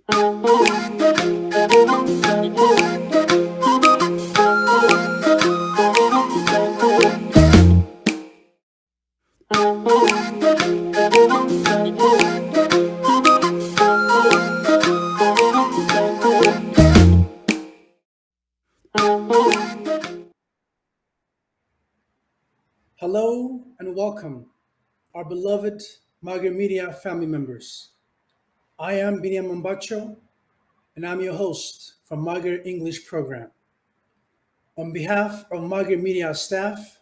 Hello and welcome, our beloved Mager Media family members. I am Biniam Ambachew, and I'm your host from Mager English program. On behalf of Mager Media staff,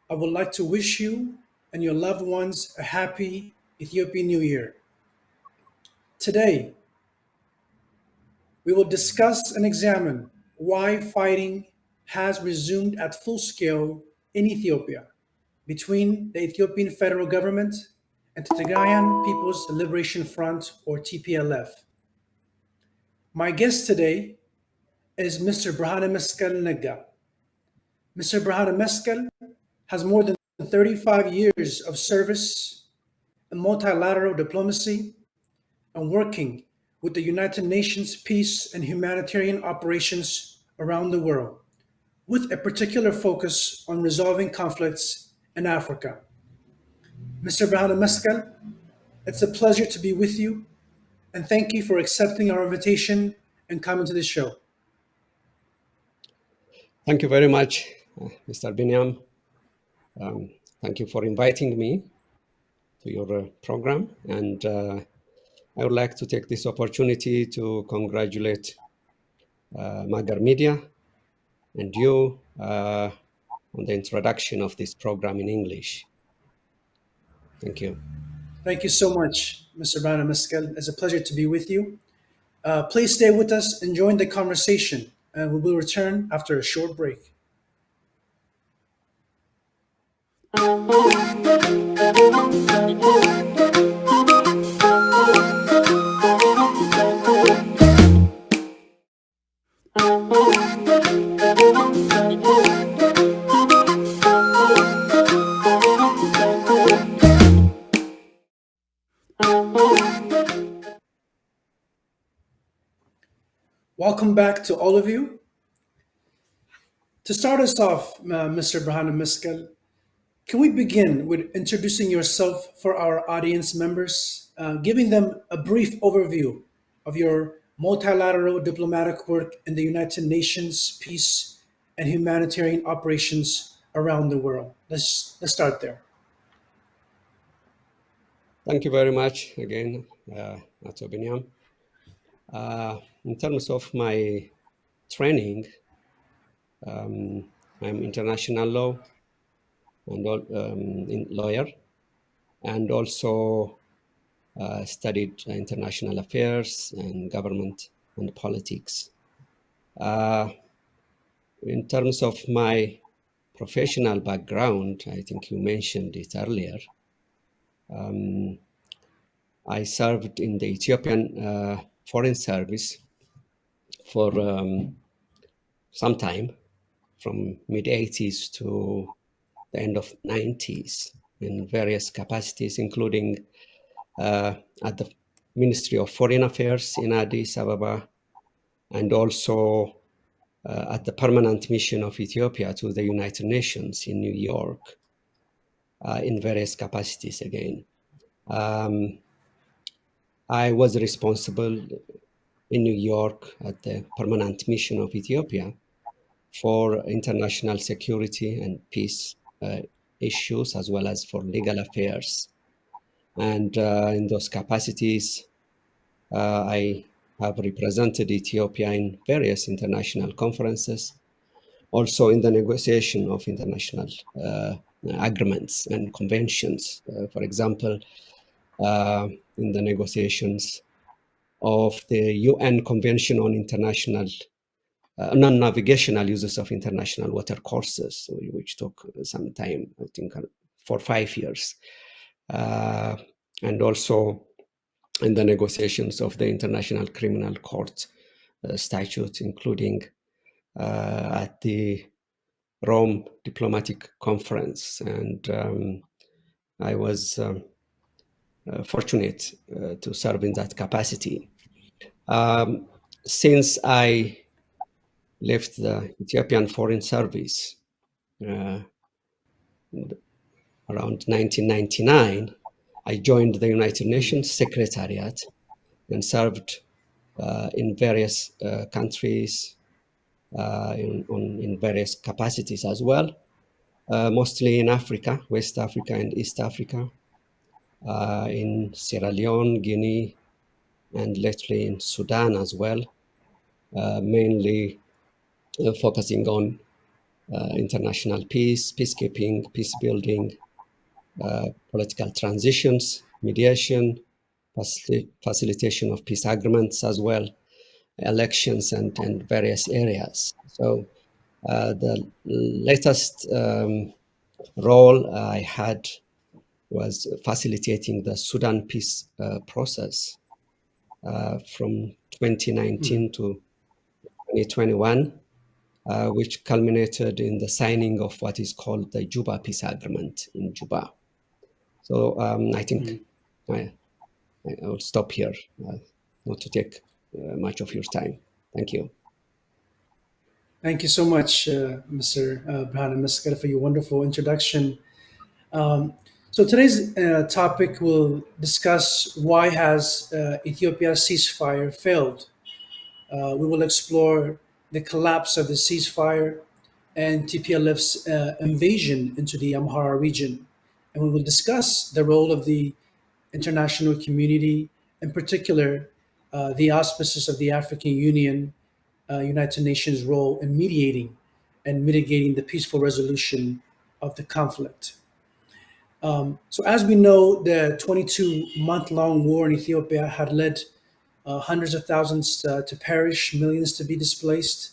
I would like to wish you and your loved ones a happy Ethiopian New Year. Today, we will discuss and examine why fighting has resumed at full scale in Ethiopia between the Ethiopian federal government and the Tigrayan People's Liberation Front, or TPLF. My guest today is Mr. Brahane Meskel Nega. Mr. Brahane Meskel has more than 35 years of service in multilateral diplomacy and working with the United Nations peace and humanitarian operations around the world, with a particular focus on resolving conflicts in Africa. Mr. Brahane Meskel, it's a pleasure to be with you, and thank you for accepting our invitation and coming to the show. Thank you very much, Mr. Biniam. Thank you for inviting me to your program. And I would like to take this opportunity to congratulate Magar Media and you on the introduction of this program in English. Thank you. Thank you so much, Mr. Brahane Meskel. It's a pleasure to be with you. Please stay with us and join the conversation, and we will return after a short break. Welcome back to all of you. To start us off, Mr. Brahane Meskel, can we begin with introducing yourself for our audience members, giving them a brief overview of your multilateral diplomatic work in the United Nations peace and humanitarian operations around the world? Let's start there. Thank you very much again, Dr. Biniam. In terms of my training, I'm international law and lawyer, and also studied international affairs and government and politics. In terms of my professional background, I think you mentioned it earlier. I served in the Ethiopian Foreign Service for some time, from mid-80s to the end of 90s, in various capacities, including at the Ministry of Foreign Affairs in Addis Ababa, and also at the Permanent Mission of Ethiopia to the United Nations in New York, in various capacities again. I was responsible in New York at the Permanent Mission of Ethiopia for international security and peace issues, as well as for legal affairs. And in those capacities, I have represented Ethiopia in various international conferences, also in the negotiation of international agreements and conventions. For example, in the negotiations of the UN Convention on International non-navigational uses of international water courses, which took some time, I think, for 5 years. And also in the negotiations of the International Criminal Court statute, including at the Rome Diplomatic Conference. And I was fortunate to serve in that capacity. Since I left the Ethiopian Foreign Service uh, around 1999, I joined the United Nations Secretariat and served in various countries in various capacities as well, mostly in Africa, West Africa and East Africa, in Sierra Leone, Guinea, and lately in Sudan as well, mainly focusing on international peace, peacekeeping, peace building, political transitions, mediation, facilitation of peace agreements as well, elections, and various areas. So the latest role I had was facilitating the Sudan peace process from 2019 to 2021, which culminated in the signing of what is called the Juba Peace Agreement in Juba. So I think I, I will stop here, not to take much of your time. Thank you. Thank you so much, Mr. Brhan and Ms. for your wonderful introduction. Um, so today's topic will discuss why has Ethiopia's ceasefire failed. We will explore the collapse of the ceasefire and TPLF's invasion into the Amhara region. And we will discuss the role of the international community, in particular, the auspices of the African Union, United Nations role in mediating and mitigating the peaceful resolution of the conflict. So, as we know, the 22-month-long war in Ethiopia had led hundreds of thousands to perish, millions to be displaced,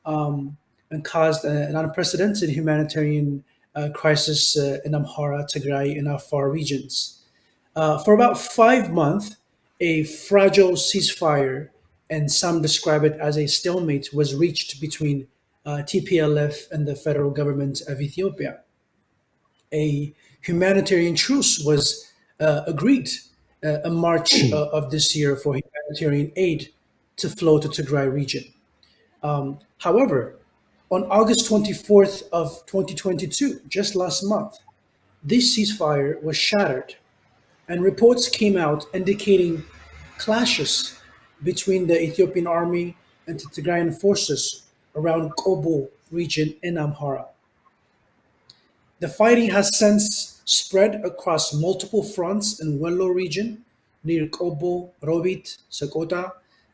and caused an unprecedented humanitarian crisis in Amhara, Tigray, and Afar regions. For about 5 months, a fragile ceasefire, and some describe it as a stalemate, was reached between TPLF and the federal government of Ethiopia. A humanitarian truce was agreed in March of this year for humanitarian aid to flow to Tigray region. However, on August 24th of 2022, just last month, this ceasefire was shattered and reports came out indicating clashes between the Ethiopian army and the Tigrayan forces around Kobo region in Amhara. The fighting has since spread across multiple fronts in Wello region near Kobo, Robit, Sakota,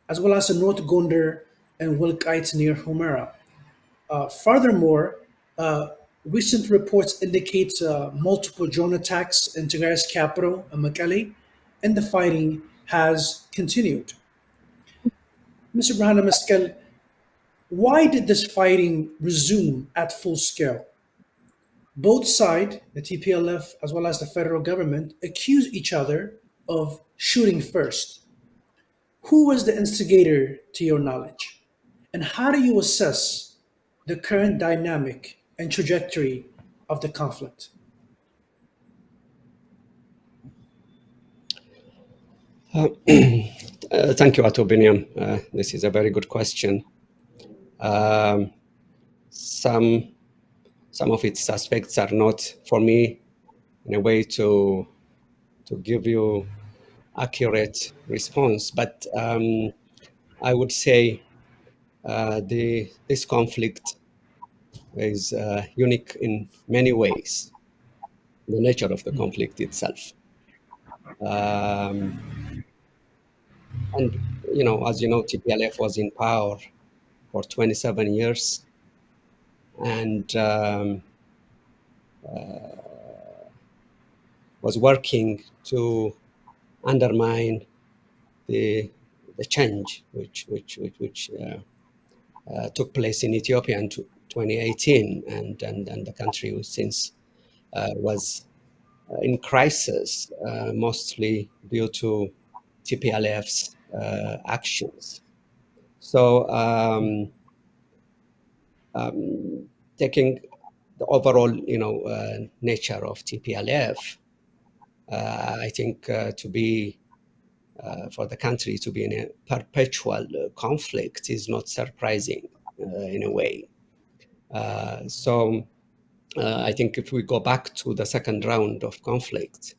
as well as in North Gondar and Wilkite near Humera. Furthermore, uh, recent reports indicate multiple drone attacks in Tigray's capital, Mekelle, and the fighting has continued. Mr. Brahana Meskel, why did this fighting resume at full scale? Both sides, the TPLF as well as the federal government, accuse each other of shooting first. Who was the instigator to your knowledge? And how do you assess the current dynamic and trajectory of the conflict? Thank you, Ato Biniam. This is a very good question. Um, some some of its aspects are not for me in a way to give you accurate response, but I would say this conflict is unique in many ways. The nature of the conflict itself, um, and as you know, TPLF was in power for 27 years, and was working to undermine the the change which took place in Ethiopia in 2018, and the country since was in crisis, mostly due to TPLF's actions. So, taking the overall, nature of TPLF, I think to be for the country to be in a perpetual conflict is not surprising in a way. So I think if we go back to the second round of conflict,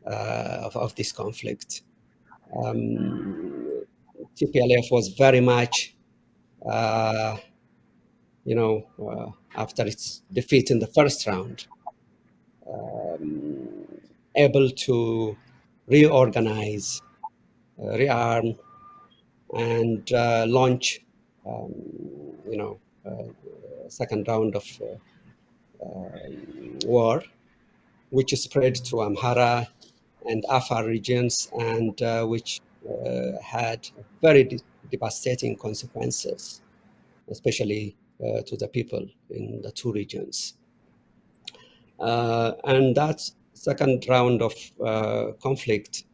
of this conflict, TPLF was very much, after its defeat in the first round, able to reorganize, rearm, and launch, second round of war, which spread through Amhara and Afar regions, and which had very devastating consequences, especially to the people in the two regions. And that second round of conflict,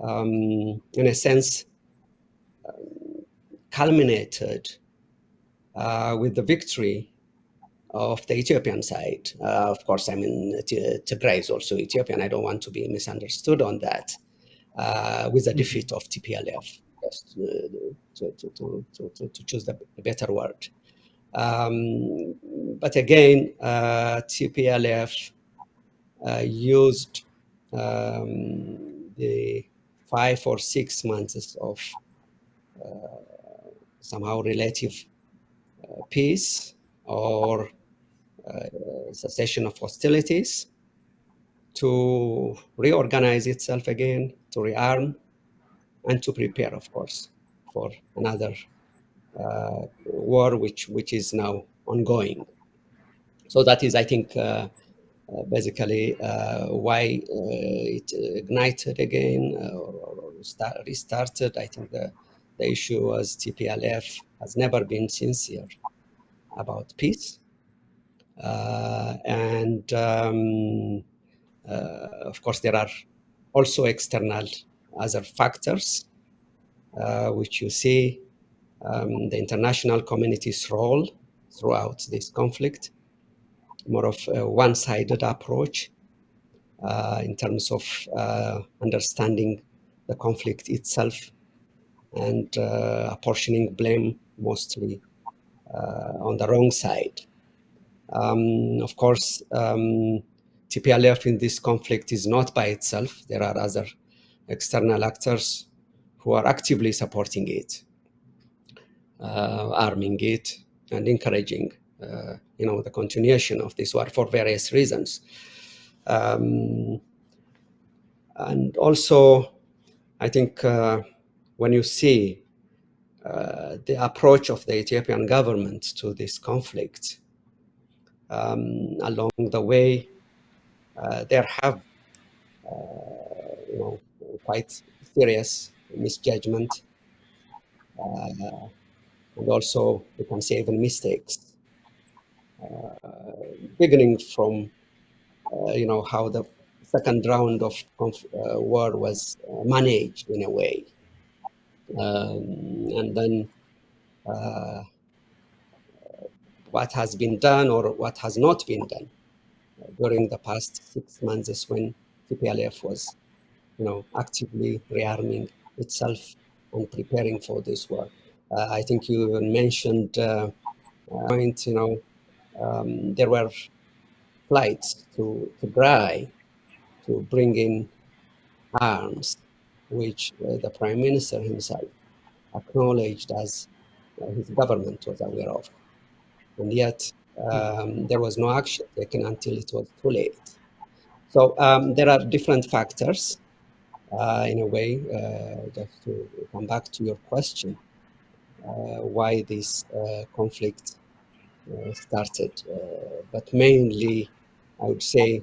in a sense, culminated with the victory of the Ethiopian side. Of course, I mean, Tigray is also Ethiopian. I don't want to be misunderstood on that. With the defeat of TPLF, just to choose the better word. But again, TPLF used the 5 or 6 months of somehow relative peace or cessation of hostilities to reorganize itself again, to rearm, and to prepare, of course, for another war which is now ongoing. So that is, I think, basically why it ignited again or restarted. I think the issue was TPLF has never been sincere about peace. And of course, there are also external other factors which you see the international community's role throughout this conflict, more of a one-sided approach in terms of understanding the conflict itself and apportioning blame mostly on the wrong side. Of course, TPLF in this conflict is not by itself. There are other external actors who are actively supporting it, arming it, and encouraging, the continuation of this war for various reasons. And also, I think when you see the approach of the Ethiopian government to this conflict, along the way, there have, quite serious misjudgment, and also you can say even mistakes, beginning from how the second round of war was managed in a way, and then what has been done or what has not been done during the past 6 months when TPLF was, actively rearming itself and preparing for this war. I think you mentioned point, there were flights to Tigray to bring in arms, which the Prime Minister himself acknowledged as his government was aware of. And yet there was no action taken until it was too late. So there are different factors, in a way, just to come back to your question, why this conflict started. But mainly, I would say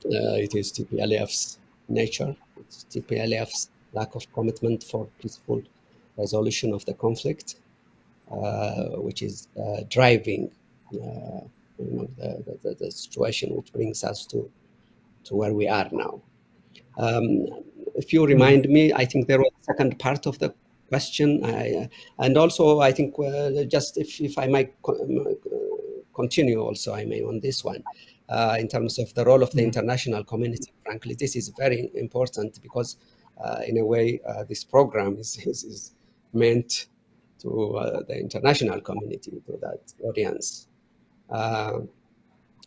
it is TPLF's nature, it's TPLF's lack of commitment for peaceful resolution of the conflict, which is driving the situation which brings us to where we are now. If you remind me, I think there was a second part of the question, and also I think just if I might continue also, I may on this one, in terms of the role of the international community. Frankly, this is very important because In a way, this program is meant to the international community, to that audience, uh,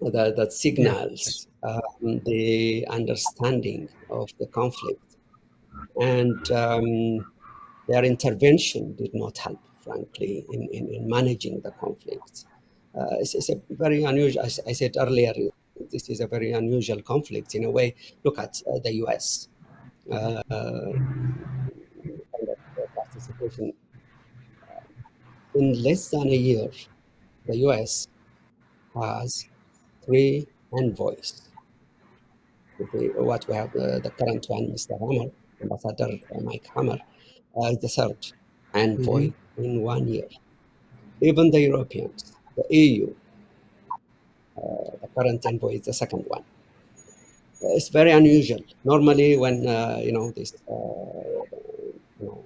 that Yes. signals the understanding of the conflict. And their intervention did not help, frankly, in managing the conflict. It's a very unusual, as I said earlier, this is a very unusual conflict in a way. Look at the US. Kind of participation. In less than a year, the US has three envoys. What we have, the current one, Mr. Hammer, Ambassador Mike Hammer, is the third Hmm. envoy in 1 year. Even the Europeans, the EU, the current envoy is the second one. It's very unusual. Normally, when these you know,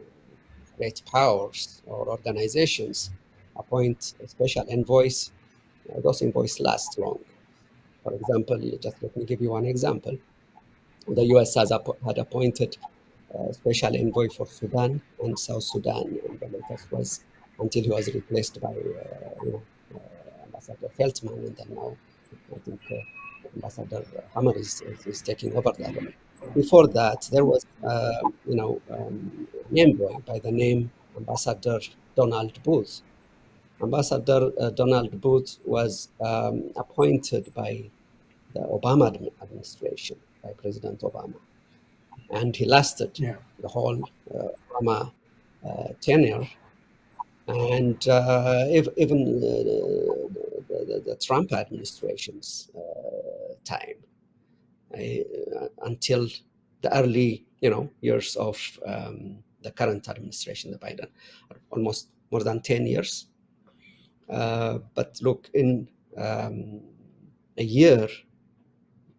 great powers or organizations appoint special envoys, those envoys last long. For example, just let me give you one example. The US had appointed a special envoy for Sudan and South Sudan, and the latest was until he was replaced by Ambassador Feltman, and then now I think Ambassador Hammer is taking over that. Before that, there was an envoy by the name Ambassador Donald Booth. Ambassador Donald Booth was appointed by the Obama administration, by President Obama, and he lasted Yeah. the whole Obama tenure, and even the Trump administration's time, until the early years of the current administration, the Biden, almost more than 10 years. But look, in a year,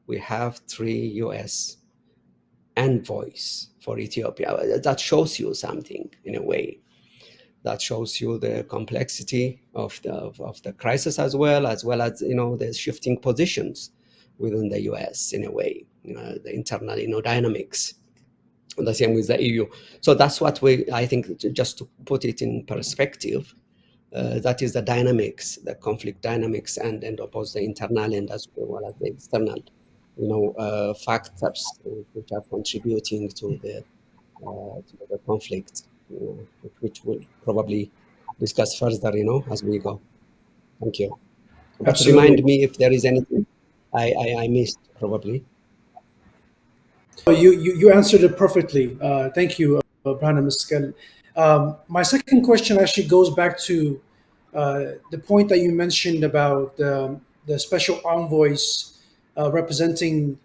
we have 3 US envoys for Ethiopia. That shows you something in a way. That shows you the complexity of the crisis, as well as the shifting positions within the US in a way, the internal dynamics. The same with the EU. So that's what I think, just to put it in perspective, that is the dynamics, the conflict dynamics, and both the internal and as well as the external, factors which are contributing to the conflict, which we'll probably discuss further, as we go. Thank you. But remind Absolutely. me if there is anything I missed, probably. Oh, you answered it perfectly. Thank you, Brandon Mescal. My second question actually goes back to the point that you mentioned about the special envoys representing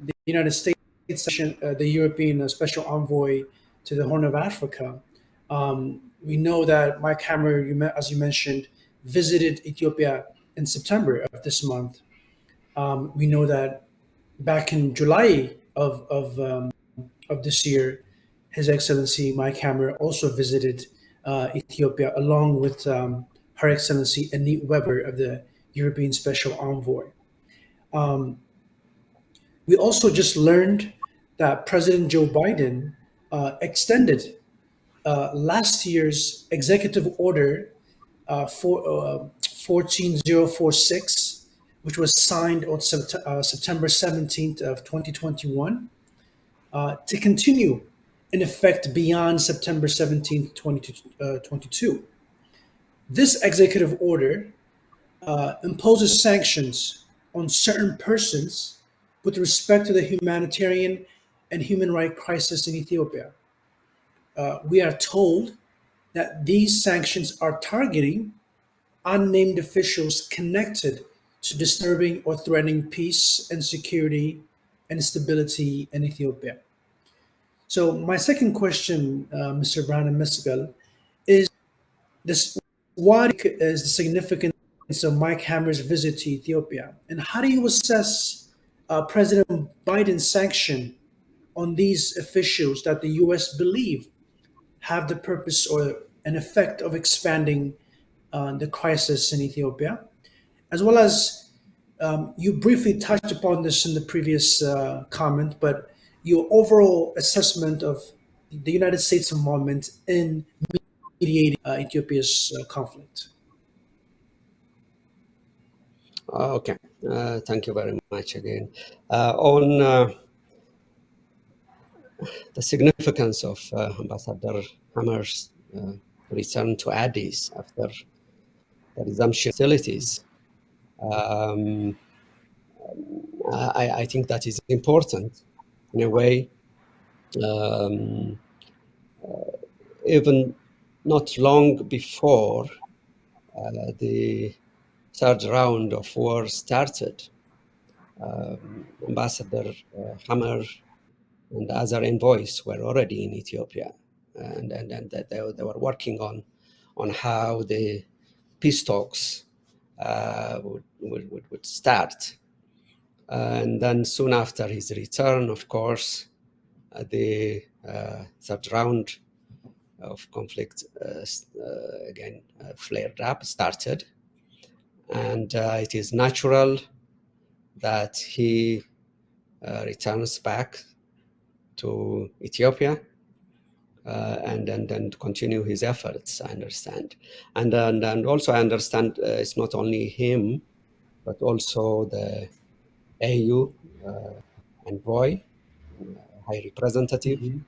the United States, the European special envoy to the Horn of Africa. We know that Mike Hammer, as you mentioned, visited Ethiopia in September of this month. We know that back in July of this year, His Excellency Mike Hammer also visited Ethiopia along with Her Excellency Anit Weber of the European Special Envoy. Um, we also just learned that President Joe Biden extended last year's executive order 14046, which was signed on September 17th of 2021, to continue in effect beyond September 17th, 2022. This executive order imposes sanctions on certain persons with respect to the humanitarian and human rights crisis in Ethiopia. We are told that these sanctions are targeting unnamed officials connected to disturbing or threatening peace and security and stability in Ethiopia. So, my second question, Mr. Brandon Mescal, is this: what is the significance of Mike Hammer's visit to Ethiopia, and how do you assess President Biden's sanction on these officials that the U.S. believe have the purpose or an effect of expanding the crisis in Ethiopia, as well as you briefly touched upon this in the previous comment, but your overall assessment of the United States' involvement in mediating Ethiopia's conflict. Okay, thank you very much again. On the significance of Ambassador Hammer's return to Addis after the resumption of hostilities, um, I think that is important in a way. Um, Even not long before the third round of war started, Ambassador Hammer and other envoys were already in Ethiopia, and that they were working on how the peace talks would start. And then soon after his return, of course, the third round of conflict again flared up, started. And it is natural that he returns back to Ethiopia and continue his efforts, I understand. And also I understand it's not only him, but also the AU envoy, high representative, Mhm.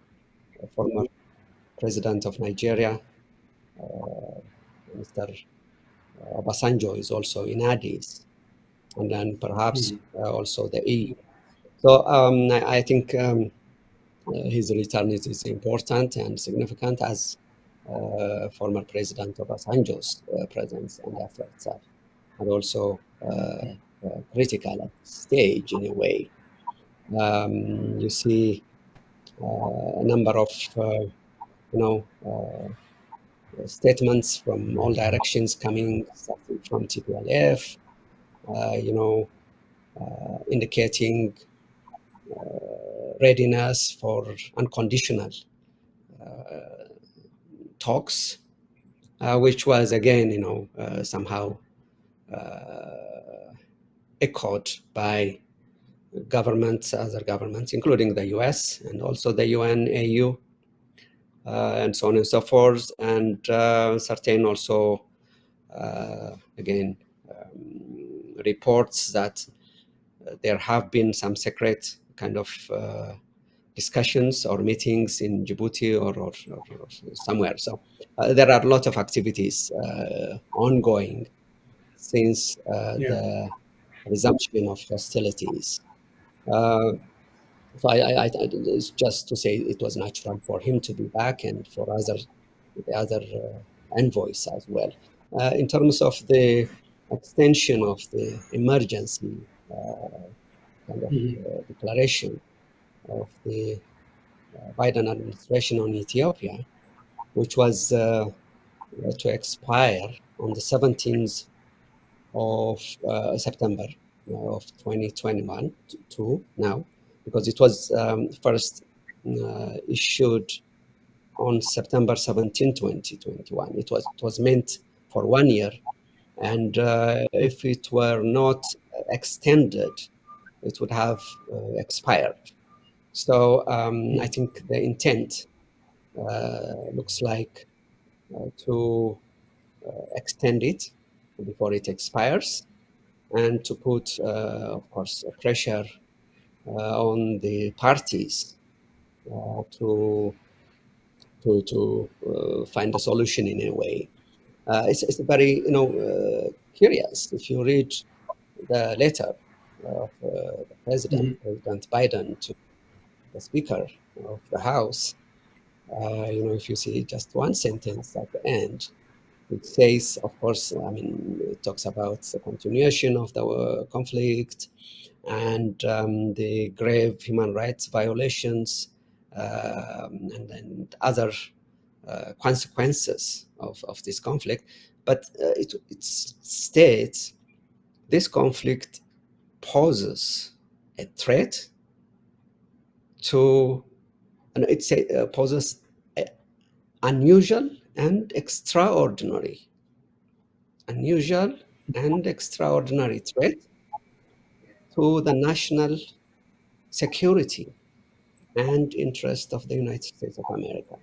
former president of Nigeria, Mr. Obasanjo is also in Addis, and then perhaps Mhm. also the EU. So I think his return is important and significant as former President Obasanjo's presence and efforts are also critical at this stage in a way. You see a number of statements from all directions coming, starting from TPLF, indicating readiness for unconditional talks, which was again, somehow echoed by governments, other governments, including the US and also the UN, AU, and so on and so forth, and certain also, again, reports that there have been some secret kind of discussions or meetings in Djibouti or somewhere. So there are a lot of activities ongoing since Yeah. the resumption of hostilities. So it's just to say it was natural for him to be back and for the other envoys as well. In terms of the extension of the emergency kind of Mhm. declaration of the Biden administration on Ethiopia, which was to expire on the 17th of September of 2021 to now, because it was first issued on September 17, 2021. It was meant for 1 year, and if it were not extended, it would have expired. So I think the intent looks like to extend it before it expires and to put, of course, pressure on the parties to find a solution in a way. It's very curious if you read the letter of the Mhm. President Biden, to the Speaker of the House. If you see just one sentence at the end, it says, of course, I mean, it talks about the continuation of the conflict and the grave human rights violations and other consequences of this conflict. But it states this conflict poses a threat to, and poses a unusual and extraordinary, unusual and extraordinary threat to the national security and interest of the United States of America.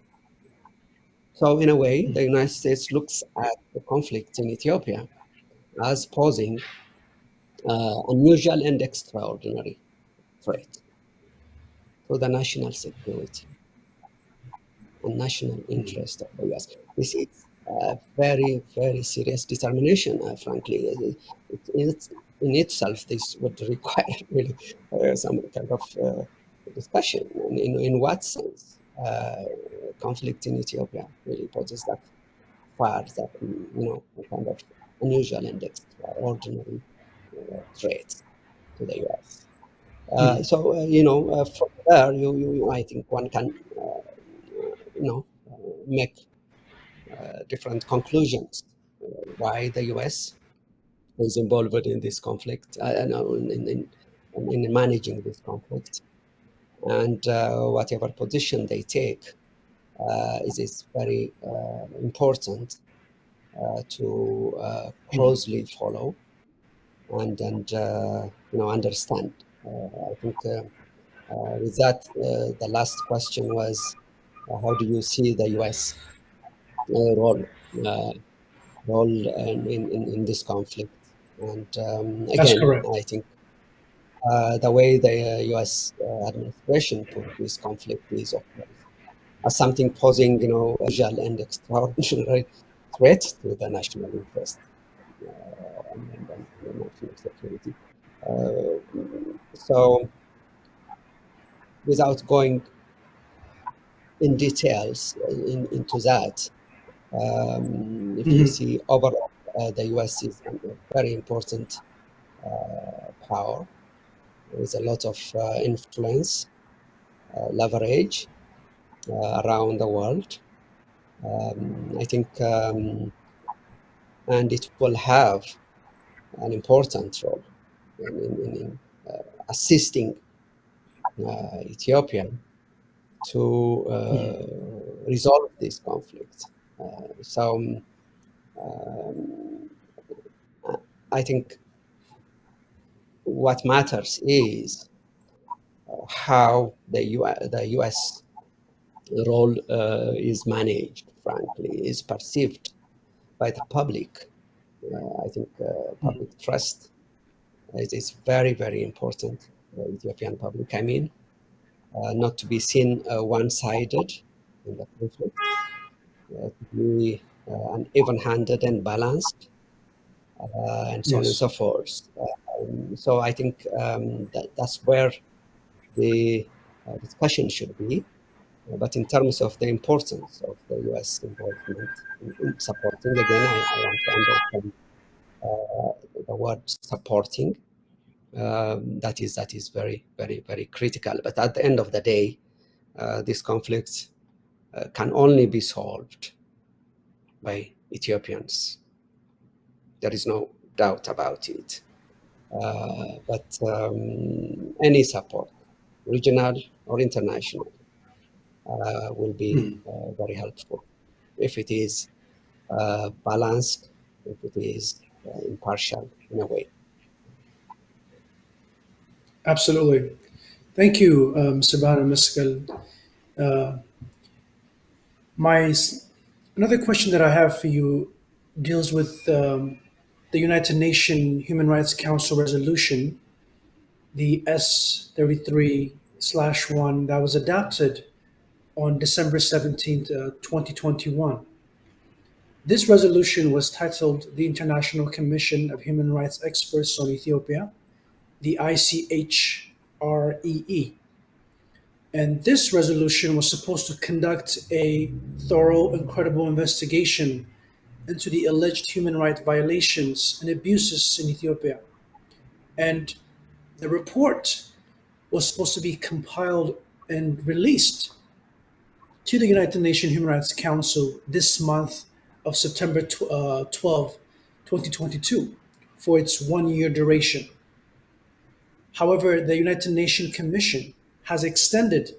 So, in a way, the United States looks at the conflict in Ethiopia as posing unusual and extraordinary threat to the national security and national interest of the US. This is a very, very serious determination, frankly. In itself, this would require really some kind of discussion. In what sense conflict in Ethiopia really poses that far, that, a kind of unusual and extraordinary threat to the US. From there, I think one can, make different conclusions. Why the US is involved in this conflict, in managing this conflict, and whatever position they take is very important to closely follow and understand. I think with that, the last question was, how do you see the US role uh, in this conflict? And That's again, correct. I think the way the US administration put this conflict is, of course, as something posing, usual and extraordinary threat to the national interest and the national security. So, without going in details into that, if you Mhm. see overall, the US is a very important power with a lot of influence, leverage around the world. I think, and it will have an important role in assisting Ethiopia to resolve this conflict. So um, I think what matters is how the US role is managed, frankly, is perceived by the public. I think public trust is very, very important. Ethiopian public, I mean, not to be seen one-sided in the conflict, to be an even-handed and balanced, and so on and Yes. so forth. So I think that's where the discussion should be. But in terms of the importance of the US involvement in supporting, again, I want to understand the word supporting. That is very, very, very critical. But at the end of the day, this conflict can only be solved by Ethiopians. There is no doubt about it. But any support, regional or international, will be very helpful if it is balanced, if it is impartial in a way. Absolutely. Thank you, Mr. Bana Miskal. Uh, my another question that I have for you deals with the United Nations Human Rights Council resolution, the S33/1 that was adopted on December 17th, 2021. This resolution was titled the International Commission of Human Rights Experts on Ethiopia, the ICHREE. And this resolution was supposed to conduct a thorough and credible investigation into the alleged human rights violations and abuses in Ethiopia. And the report was supposed to be compiled and released to the United Nations Human Rights Council this month of September 12, 2022, for its 1 year duration. However, the United Nations Commission has extended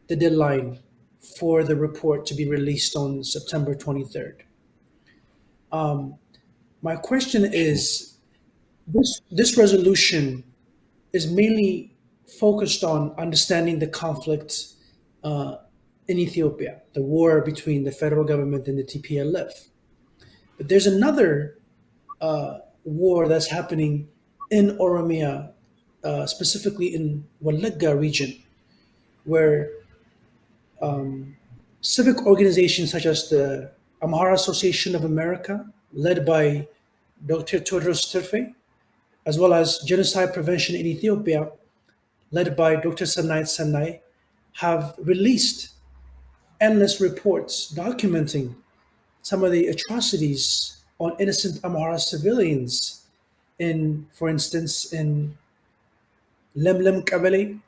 the deadline for the report to be released on September 23rd. My question is, this resolution is mainly focused on understanding the conflict in Ethiopia, the war between the federal government and the TPLF. But there's another war that's happening in Oromia, specifically in Wallagga region, where civic organizations such as the Amhara Association of America, led by Dr. Todros Terfe, as well as Genocide Prevention in Ethiopia, led by Dr. Sanai Sanai, have released endless reports documenting some of the atrocities on innocent Amhara civilians in, for instance, in Lemlem Kabele,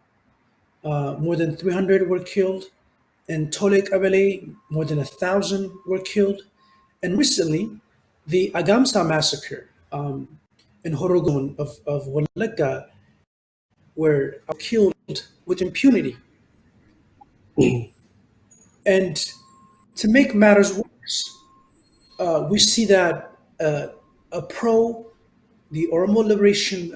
more than 300 were killed. In Tole Kabele, more than 1,000 were killed. And recently, the Agamsa massacre in Horogon of Wallagga were killed with impunity. And to make matters worse, we see that a pro the Oromo Liberation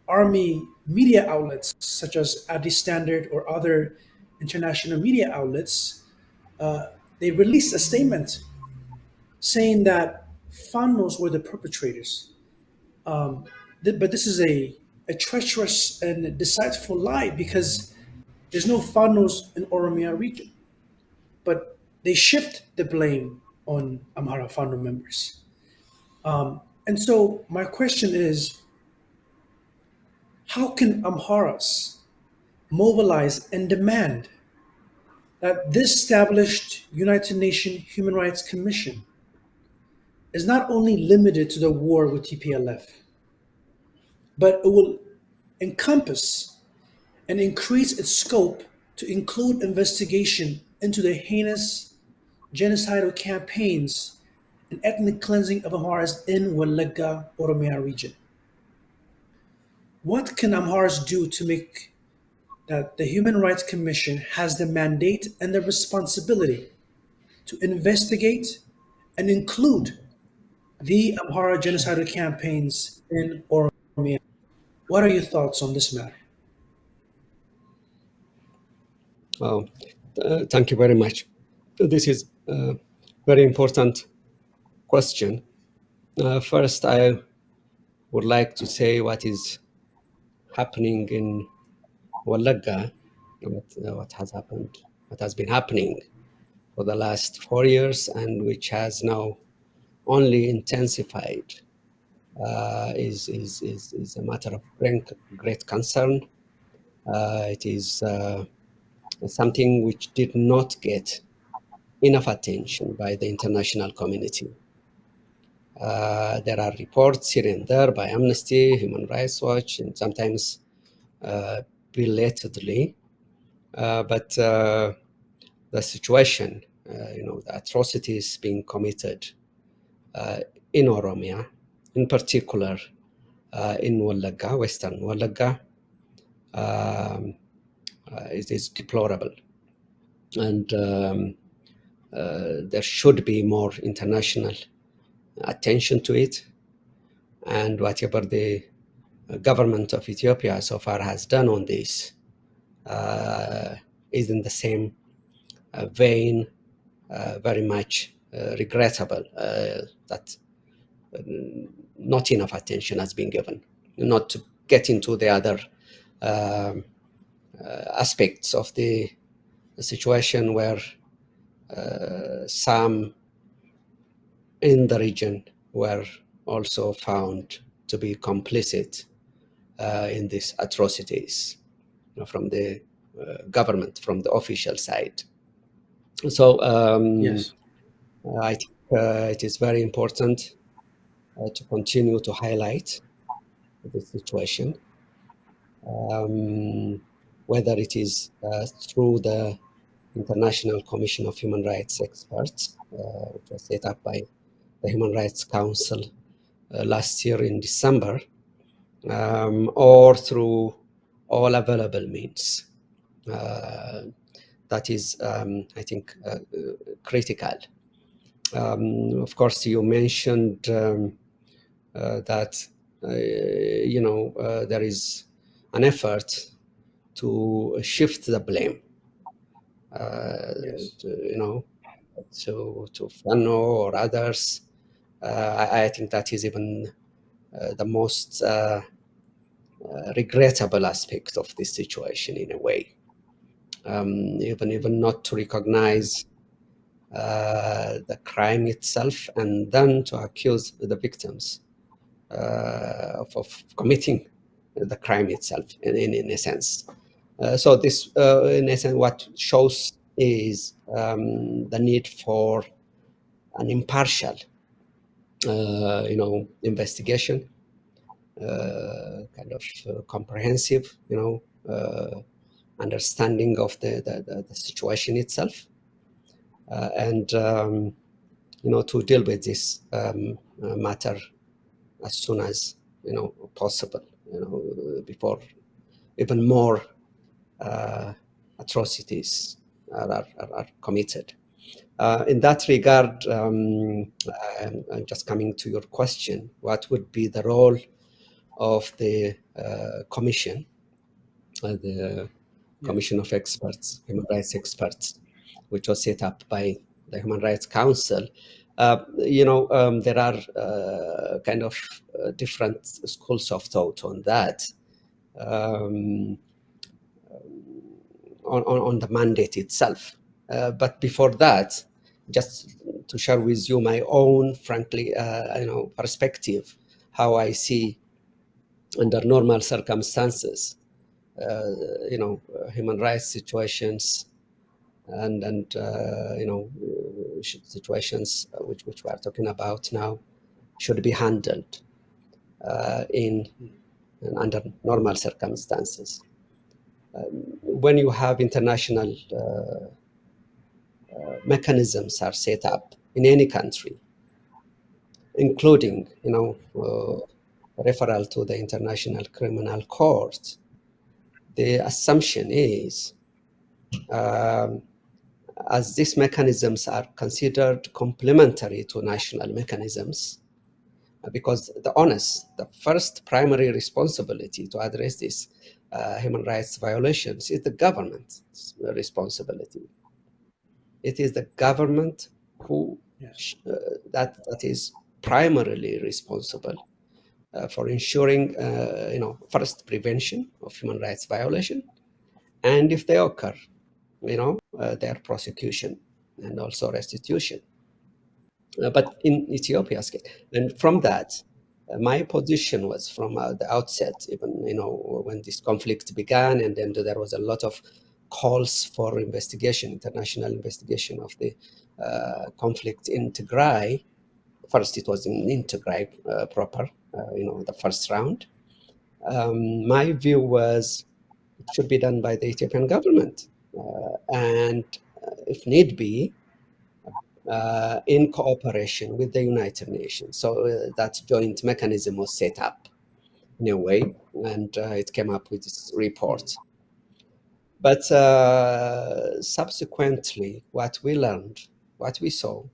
Army media outlets, such as Addis Standard or other international media outlets, they released a statement saying that Fanos were the perpetrators. But this is a treacherous and deceitful lie because there's no Fanos in Oromia region. But they shift the blame on Amhara Fano members. And so my question is, how can Amharas mobilize and demand that this established United Nations Human Rights Commission is not only limited to the war with TPLF, but it will encompass and increase its scope to include investigation into the heinous genocidal campaigns and ethnic cleansing of Amharas in Wallagga Oromia region? What can Amharas do to make that the Human Rights Commission has the mandate and the responsibility to investigate and include the Amhara genocidal campaigns in Oromia? What are your thoughts on this matter? Oh, thank you very much. This is a very important question. First, I would like to say what is happening in Wallagga, what has happened, what has been happening for the last 4 years, and which has now only intensified, is a matter of great concern. It is something which did not get enough attention by the international community. There are reports here and there by Amnesty, Human Rights Watch, and sometimes belatedly, but the situation, the atrocities being committed in Oromia, in particular in Wallagga, Western Wallagga, it is deplorable. And there should be more international attention to it. And whatever the government of Ethiopia so far has done on this is in the same vein, very much regrettable that not enough attention has been given. Not to get into the other aspects of the situation where some in the region were also found to be complicit in these atrocities, from the government, from the official side. So Yes. I think it is very important to continue to highlight the situation, whether it is through the International Commission of Human Rights Experts, which was set up by the Human Rights Council last year in December, or through all available means. That is, I think, critical. Of course, you mentioned that there is an effort to shift the blame, Yes. to Fano or others. I think that is even the most regrettable aspect of this situation in a way. Even not to recognize the crime itself and then to accuse the victims of committing the crime itself in a sense. So this, in essence, what shows is the need for an impartial, investigation, kind of comprehensive, understanding of the situation itself, and to deal with this matter as soon as possible, before even more atrocities are committed. In that regard, and just coming to your question, what would be the role of the commission, the Yeah. Commission of Experts, Human Rights Experts, which was set up by the Human Rights Council? There are kind of different schools of thought on that. Um, on the mandate itself. But before that, just to share with you my own, frankly, perspective, how I see under normal circumstances, human rights situations and situations which we are talking about now should be handled in under normal circumstances. When you have international mechanisms are set up in any country, including, referral to the International Criminal Court, the assumption is, as these mechanisms are considered complementary to national mechanisms, because the first primary responsibility to address these human rights violations is the government's responsibility. It is the government who Yes. that is primarily responsible for ensuring, first prevention of human rights violation, and if they occur, their prosecution and also restitution. But in Ethiopia's case, and from that, my position was from the outset, even when this conflict began, and then there was a lot of calls for investigation, international investigation of the conflict in Tigray. First, it was in Tigray proper, the first round. My view was it should be done by the Ethiopian government, and if need be, in cooperation with the United Nations. So that joint mechanism was set up in a way, and it came up with this report. But subsequently, what we learned, what we saw,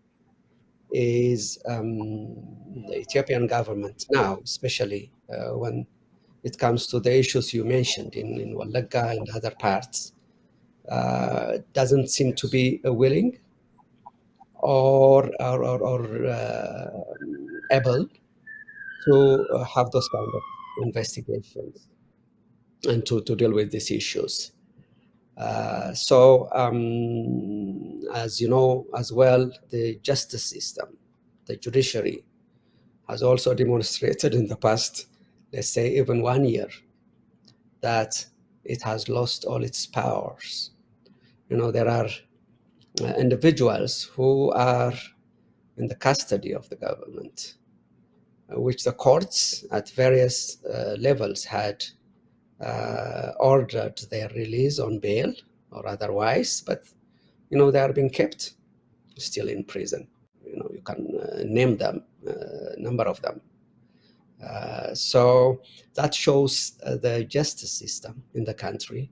is the Ethiopian government now, especially when it comes to the issues you mentioned in Wallagga and other parts, doesn't seem to Yes. be willing or able to have those kind of investigations and to deal with these issues. As you know as well, the justice system, the judiciary, has also demonstrated in the past, let's say even 1 year, that it has lost all its powers. There are individuals who are in the custody of the government, which the courts at various levels had ordered their release on bail or otherwise, but they are being kept still in prison. You can name them, number of them. So that shows the justice system in the country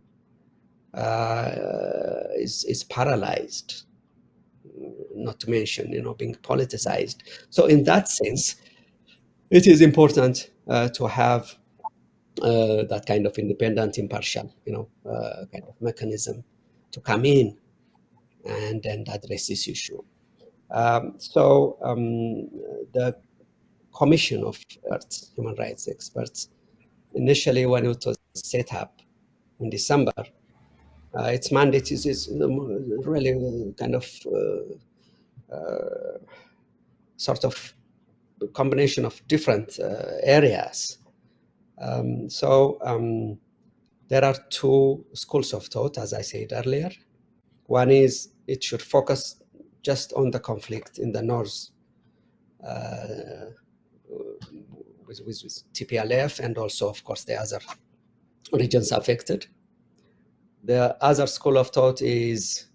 is paralyzed, not to mention being politicized. So in that sense, it is important to have that kind of independent, impartial, kind of mechanism to come in and address this issue. The commission of experts, human rights experts, initially when it was set up in December, its mandate is really kind of sort of combination of different areas. There are two schools of thought, as I said earlier. One is it should focus just on the conflict in the north with TPLF, and also, of course, the other regions affected. The other school of thought is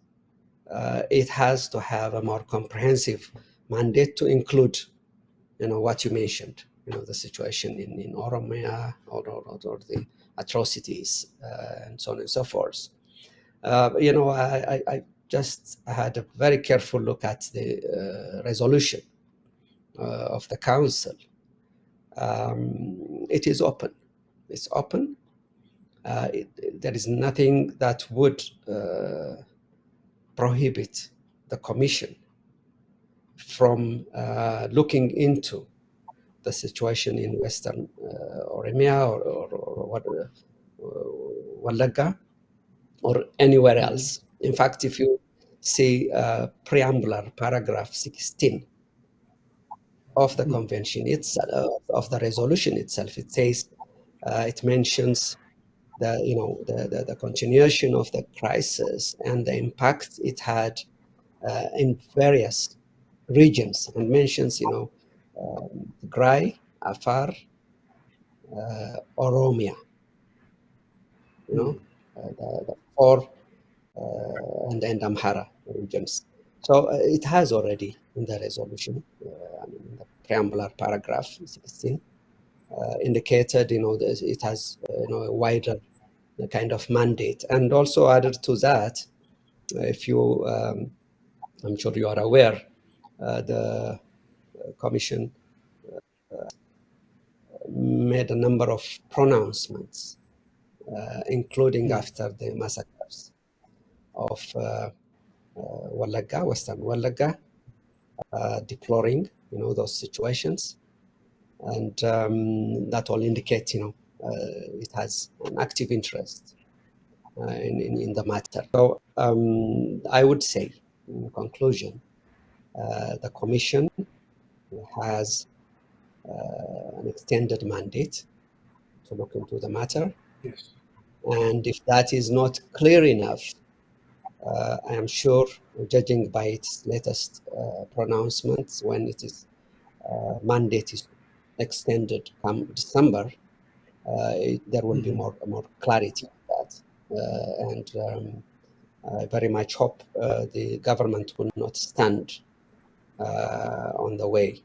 it has to have a more comprehensive mandate to include, what you mentioned, the situation in Oromia or the atrocities and so on and so forth. I just had a very careful look at the resolution of the council. It is open. It's open. There is nothing that would prohibit the commission from looking into the situation in Western Oromia or Wallaga or anywhere else. In fact, if you see preambular paragraph 16 of the convention itself, of the resolution itself, it says, it mentions the continuation of the crisis and the impact it had in various regions, and mentions, Tigray, Afar, Oromia, the four and Amhara regions. So it has already in the resolution, in the preambular paragraph 16, indicated, it has, a wider kind of mandate. And also added to that, if you, I'm sure you are aware, the commission made a number of pronouncements, including after the massacres of Wallaga, Western Wallaga, deploring, those situations. And that all indicate, it has an active interest in the matter. So I would say, in conclusion, the Commission has an extended mandate to look into the matter. Yes. And if that is not clear enough, I am sure, judging by its latest pronouncements, when it is mandate is extended come December, there will be more clarity on that. I very much hope the government will not stand on the way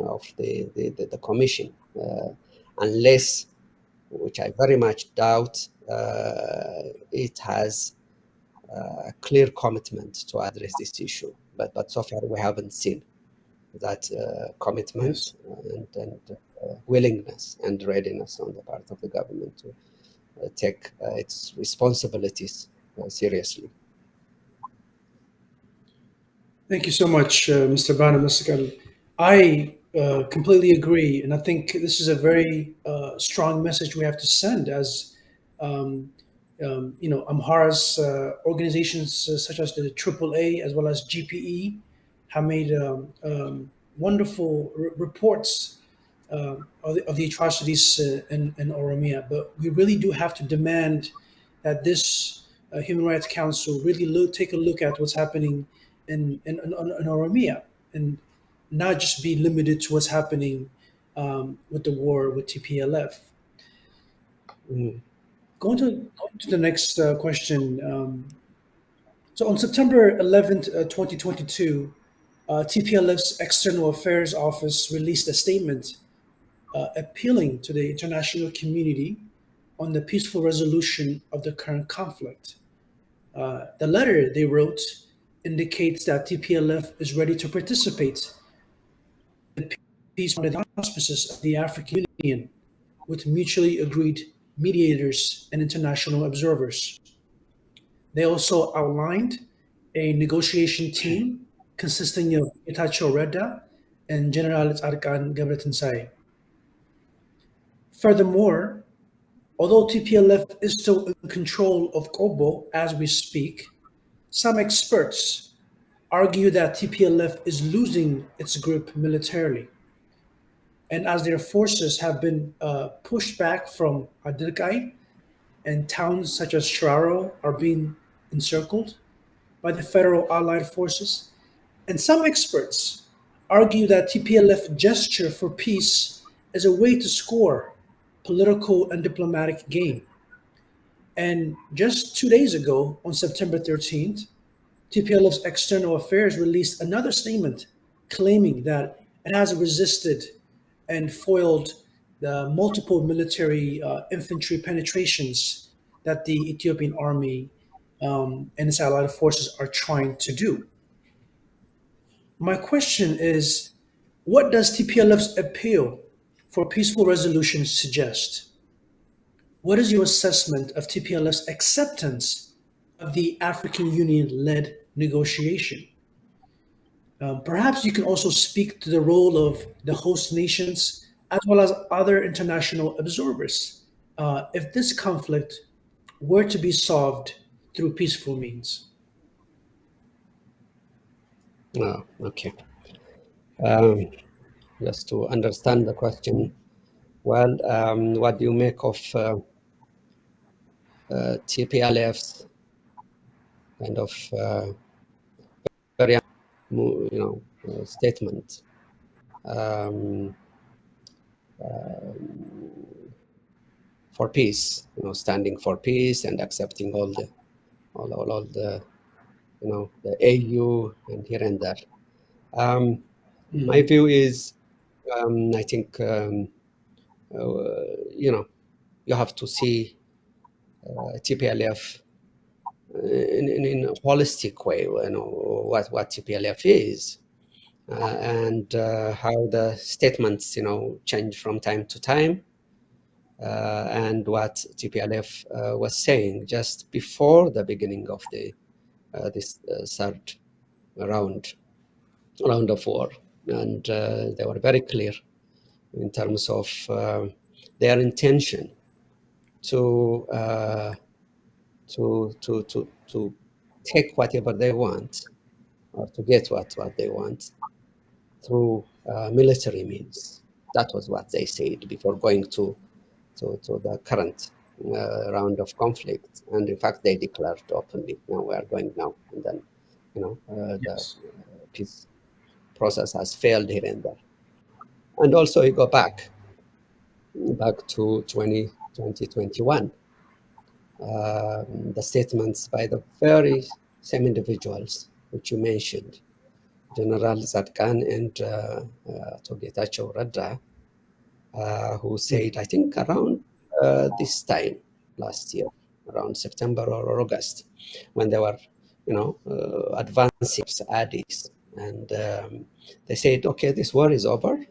of the commission, unless, which I very much doubt, it has a clear commitment to address this issue. But so far we haven't seen that commitment and willingness and readiness on the part of the government to take its responsibilities seriously. Thank you so much, Mr. Bana Masagal. I completely agree, and I think this is a very strong message we have to send as Amharas organizations such as the AAA as well as GPE have made wonderful reports of the atrocities in Oromia. But we really do have to demand that this Human Rights Council really take a look at what's happening in Oromia, and not just be limited to what's happening with the war with TPLF. Going to the next question. So on September 11th, 2022, TPLF's External Affairs Office released a statement appealing to the international community on the peaceful resolution of the current conflict. The letter they wrote indicates that TPLF is ready to participate in the peace under the auspices of the African Union with mutually agreed mediators, and international observers. They also outlined a negotiation team consisting of Itacho Reda and General Arkan Gebretensai. Furthermore, although TPLF is still in control of Kobo as we speak, some experts argue that TPLF is losing its grip militarily. And as their forces have been pushed back from Adirkai and towns such as Shiraro are being encircled by the federal allied forces, and some experts argue that TPLF gesture for peace is a way to score political and diplomatic gain. And just 2 days ago, on September 13th, TPLF's External Affairs released another statement claiming that it has resisted and foiled the multiple military infantry penetrations that the Ethiopian army and its allied forces are trying to do. My question is, what does TPLF's appeal for peaceful resolution suggest? What is your assessment of TPLF's acceptance of the African Union led negotiation? Perhaps you can also speak to the role of the host nations as well as other international observers if this conflict were to be solved through peaceful means. Okay. Um, just to understand the question well, what do you make of TPLF's kind of very, statement um, for peace, standing for peace and accepting all the, the AU and here and there. My Mhm. view is, I think, you have to see TPLF in a holistic way, what TPLF is, and how the statements, change from time to time, and what TPLF was saying just before the beginning of this third round of war, and they were very clear in terms of their intention to to take whatever they want or to get what they want through military means. That was what they said before going to the current round of conflict. And in fact, they declared openly, "Now we are going now," and then the Yes. peace process has failed here and there. And also, you go back to 2021. The statements by the very same individuals which you mentioned, General Zadkan and Togetachew Radda, who said, Mhm. I think around this time last year, around September or August, when they were, advancing ADIs, and they said, okay, this war is over.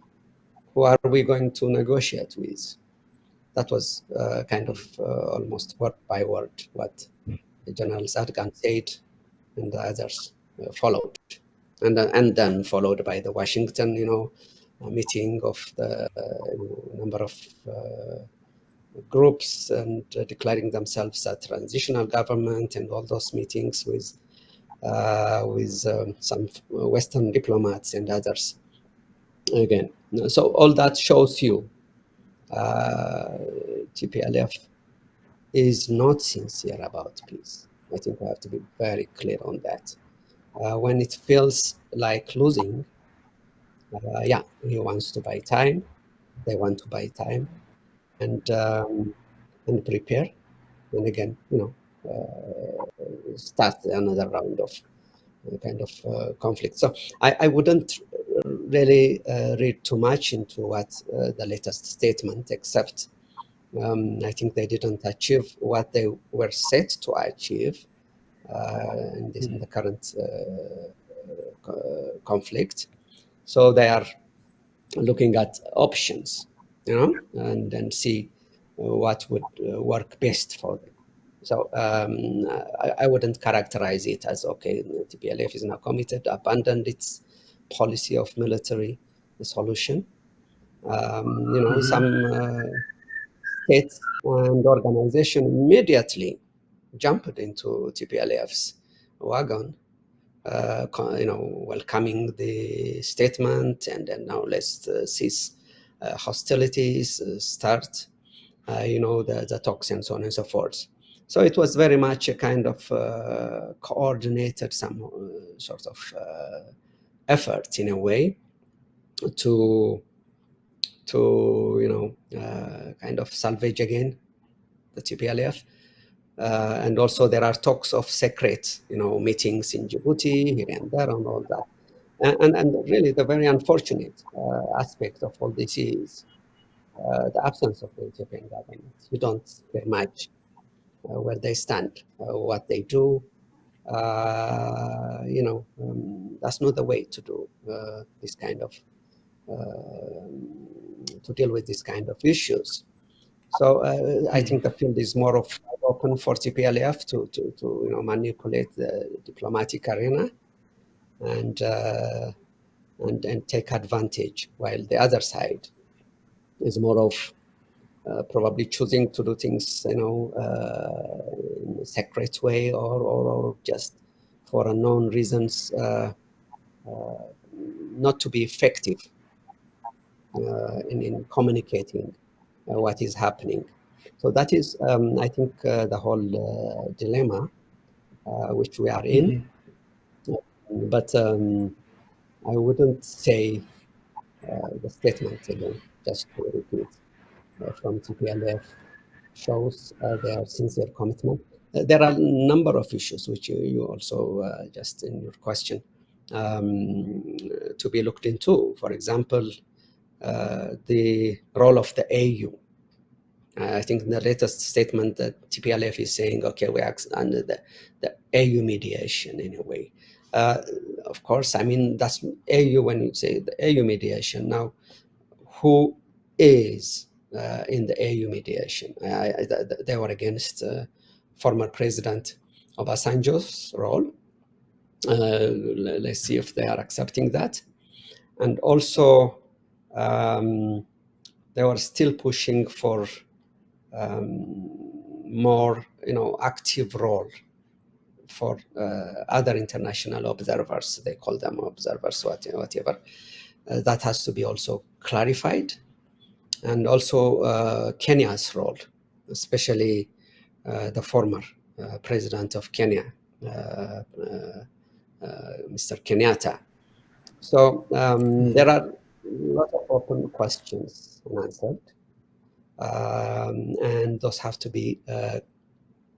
Who are we going to negotiate with? That was kind of almost word by word what General Zadkan said, and the others followed, and then followed by the Washington, meeting of the number of groups and declaring themselves a transitional government, and all those meetings with some Western diplomats and others. Again, so all that shows you uh, TPLF is not sincere about peace. I think we have to be very clear on that. When it feels like losing, yeah, he wants to buy time. They want to buy time and prepare, and again, start another round of kind of conflict. So I wouldn't really read too much into what the latest statement, except I think they didn't achieve what they were set to achieve in the current conflict. So they are looking at options, and then see what would work best for them. So I wouldn't characterize it as, okay, the TPLF is now committed, abandoned its policy of military solution. Some states and organization immediately jumped into TPLF's wagon, welcoming the statement, and then now let's cease hostilities, start, the talks and so on and so forth. So it was very much a kind of coordinated, some sort of effort in a way to kind of salvage again the TPLF. And also there are talks of secret, meetings in Djibouti, here and there, and all that. And really the very unfortunate aspect of all this is the absence of the Ethiopian government. You don't hear much where they stand, what they do. That's not the way to do this kind of to deal with this kind of issues. So I think the field is more of open for TPLF to manipulate the diplomatic arena and and take advantage, while the other side is more of probably choosing to do things, in a secret way, or just for unknown reasons, not to be effective in communicating what is happening. So that is, I think, the whole dilemma which we are in. But I wouldn't say the statement again, just to repeat, from TPLF shows their sincere commitment. There are a number of issues which you also, just in your question, to be looked into. For example, the role of the AU. I think in the latest statement that TPLF is saying, okay, we are under the AU mediation in a way. Of course, I mean, that's AU when you say the AU mediation. Now, who is in the AU mediation? They were against former President Obasanjo's role. Let's see if they are accepting that. And also, they were still pushing for more, active role for other international observers. They call them observers, whatever. That has to be also clarified. And also Kenya's role, especially the former president of Kenya, Mr. Kenyatta. So there are a lot of open questions unanswered. And those have to be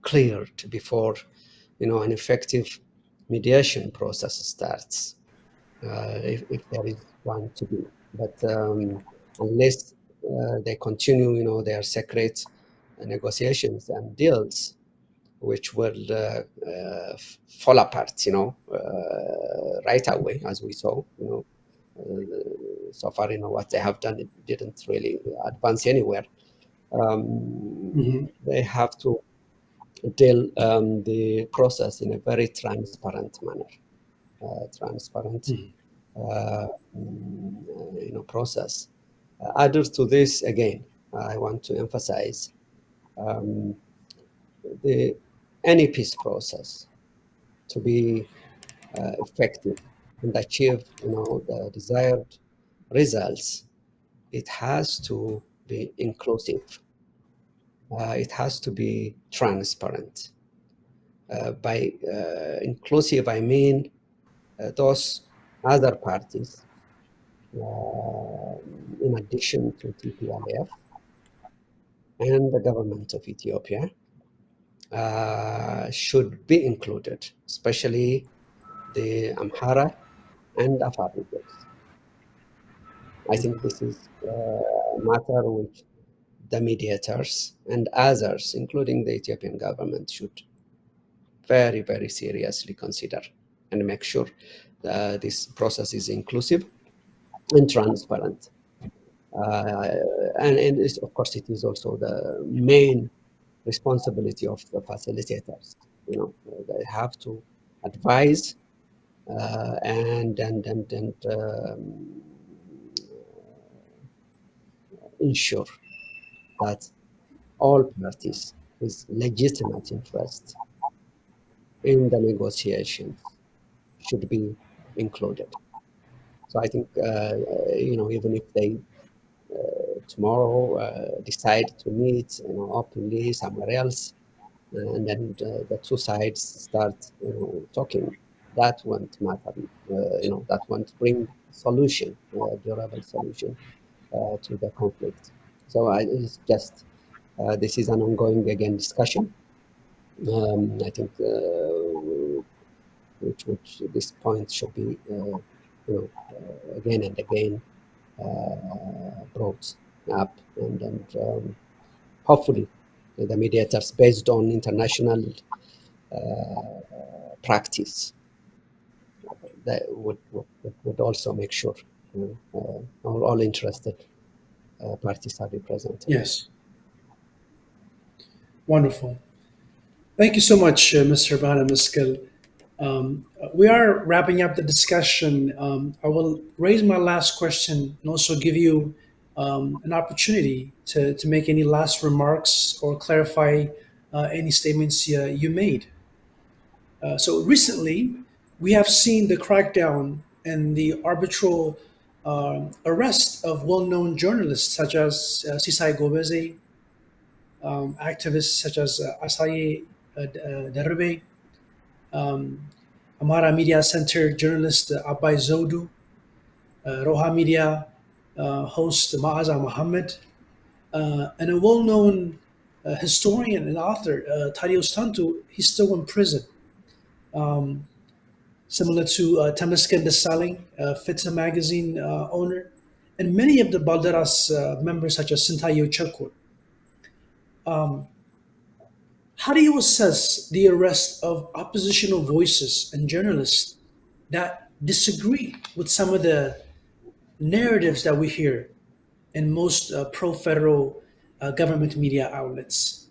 cleared before an effective mediation process starts, if there is one to be. But unless they continue their secret negotiations and deals, which will fall apart right away, as we saw. So far, what they have done, it didn't really advance anywhere. They have to deal the process in a very transparent manner. Process. Added to this, again, I want to emphasize any peace process to be effective and achieve the desired results. It has to be inclusive. It has to be transparent. By inclusive, I mean those other parties, in addition to TPLF and the government of Ethiopia, should be included, especially the Amhara and Afar regions. I think this is a matter which the mediators and others, including the Ethiopian government, should very, very seriously consider and make sure this process is inclusive and transparent. And it's, of course, it is also the main responsibility of the facilitators. They have to advise and ensure that all parties with legitimate interest in the negotiations should be included. So I think, even if they tomorrow decide to meet, openly somewhere else, and then the two sides start, talking, that won't matter. That won't bring solution, durable solution to the conflict. So it's just this is an ongoing again discussion. I think which this point should be again and again brought up, and hopefully the mediators, based on international practice, that would also make sure all interested parties are represented. Yes, wonderful. Thank you so much, Mr. Bana Miskil. We are wrapping up the discussion. I will raise my last question and also give you an opportunity to make any last remarks or clarify any statements you made. So recently, we have seen the crackdown and the arbitral arrest of well-known journalists such as Sisai Gobeze, activists such as Asaye Derbe, Amara Media Center journalist Abai Zodu, Roha Media host Ma'aza Muhammad, and a well-known historian and author, Tadios Tantu. He's still in prison. Similar to Temesgen Desalegn, Fitza magazine owner, and many of the Balderas members, such as Sintayo Chakur. How do you assess the arrest of oppositional voices and journalists that disagree with some of the narratives that we hear in most pro-federal government media outlets?